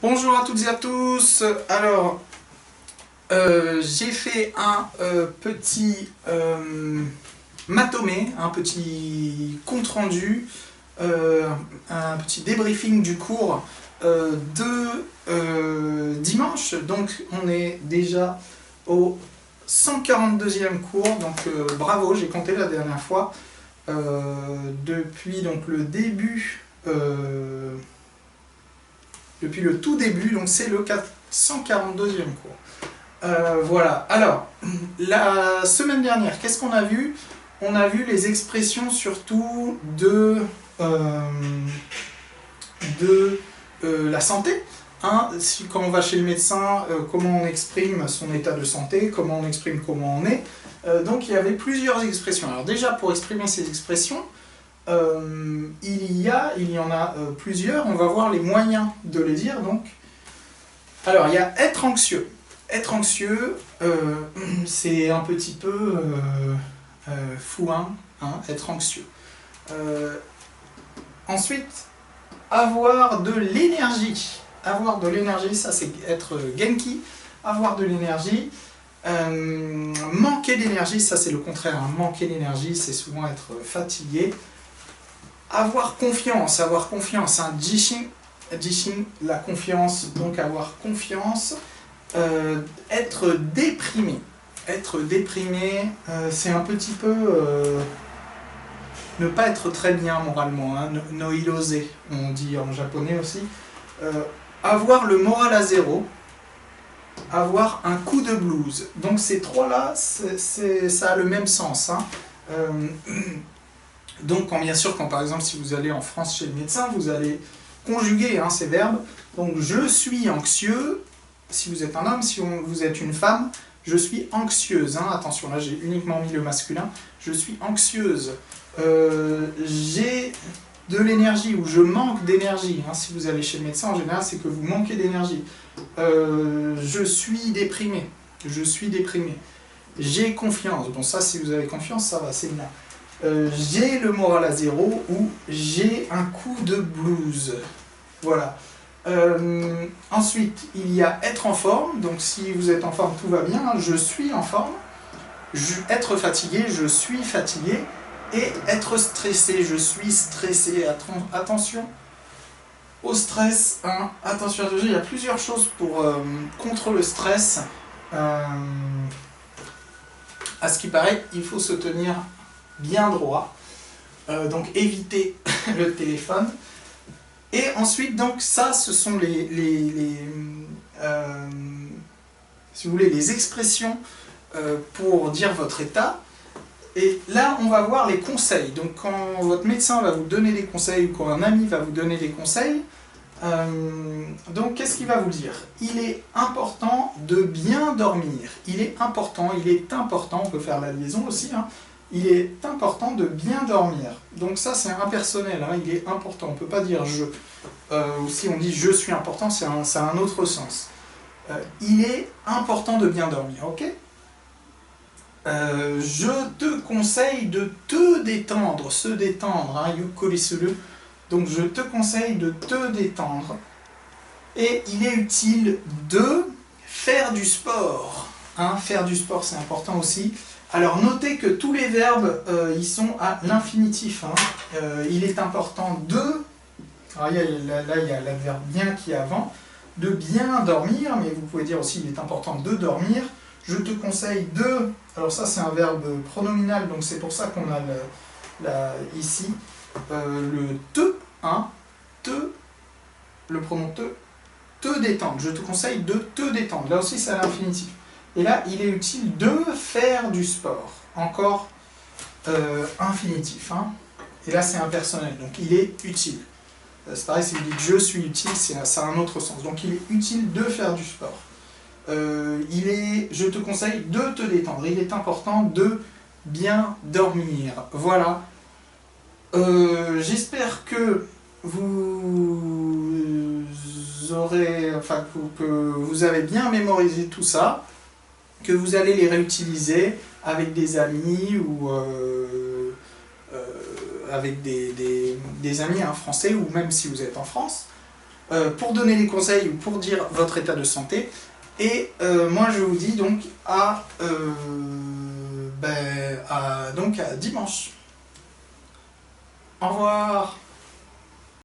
Bonjour à toutes et à tous. Alors, j'ai fait un petit matomé, un petit compte-rendu, un petit débriefing du cours de dimanche. Donc, on est déjà au 142e cours, donc bravo, j'ai compté la dernière fois. Depuis donc le début... depuis le tout début, donc c'est le 142e cours. Voilà, alors, la semaine dernière, qu'est-ce qu'on a vu? On a vu les expressions surtout de la santé. Hein, quand on va chez le médecin, comment on exprime son état de santé, comment on exprime comment on est. Donc il y avait plusieurs expressions. Alors déjà, pour exprimer ces expressions, il y en a plusieurs, on va voir les moyens de les dire. Donc. Alors, il y a être anxieux. Être anxieux, c'est un petit peu fouin, hein, être anxieux. Ensuite, avoir de l'énergie. Avoir de l'énergie, ça c'est être Genki. Avoir de l'énergie. Manquer d'énergie, ça c'est le contraire. Hein. Manquer d'énergie, c'est souvent être fatigué. Avoir confiance, hein, Jishin, la confiance, donc avoir confiance. Être déprimé, c'est un petit peu ne pas être très bien moralement, hein, noirose, on dit en japonais aussi. Avoir le moral à zéro, avoir un coup de blues. Donc ces trois-là, ça a le même sens. Hein. Donc bien sûr, quand par exemple si vous allez en France chez le médecin, vous allez conjuguer hein, ces verbes. Donc je suis anxieux, si vous êtes un homme, si vous êtes une femme, je suis anxieuse. Hein. Attention, là j'ai uniquement mis le masculin. Je suis anxieuse. J'ai de l'énergie ou je manque d'énergie. Hein. Si vous allez chez le médecin, en général, c'est que vous manquez d'énergie. Je suis déprimé. Je suis déprimé. J'ai confiance. Bon, ça, si vous avez confiance, ça va, c'est bien. J'ai le moral à zéro ou j'ai un coup de blues. Voilà. Ensuite, il y a être en forme. Donc, si vous êtes en forme, tout va bien. Je suis en forme. Être fatigué, je suis fatigué. Et être stressé, je suis stressé. Attention au stress. Hein. Attention, il y a plusieurs choses contre le stress. À ce qui paraît, il faut se tenir bien droit, donc éviter le téléphone. Et ensuite, donc ça, ce sont si vous voulez, les expressions pour dire votre état. Et là, on va voir les conseils. Donc quand votre médecin va vous donner des conseils ou quand un ami va vous donner des conseils, donc qu'est-ce qu'il va vous dire? Il est important de bien dormir. Il est important, on peut faire la liaison aussi, hein. Il est important de bien dormir. Donc ça c'est impersonnel, hein, il est important, on ne peut pas dire je. Ou si on dit je suis important, ça a un autre sens. Il est important de bien dormir, ok? Je te conseille de te détendre, se détendre, hein, yukorisuru. Donc je te conseille de te détendre. Et il est utile de faire du sport. Hein, faire du sport, c'est important aussi. Alors notez que tous les verbes, ils sont à l'infinitif. Hein. Il est important de... Alors, là, il y a l'adverbe bien qui est avant. De bien dormir, mais vous pouvez dire aussi il est important de dormir. Je te conseille de... Alors ça, c'est un verbe pronominal, donc c'est pour ça qu'on a ici le te, hein, le pronom te détendre. Je te conseille de te détendre. Là aussi, c'est à l'infinitif. Et là, il est utile de faire du sport. Encore infinitif. Hein. Et là, c'est impersonnel. Donc, il est utile. C'est pareil, si vous dites je suis utile, ça a un autre sens. Donc, il est utile de faire du sport. Je te conseille de te détendre. Il est important de bien dormir. Voilà. J'espère que que vous avez bien mémorisé tout ça, que vous allez les réutiliser avec des amis ou avec des amis hein, français ou même si vous êtes en France. pour donner des conseils ou pour dire votre état de santé. Et moi je vous dis donc à dimanche. Au revoir.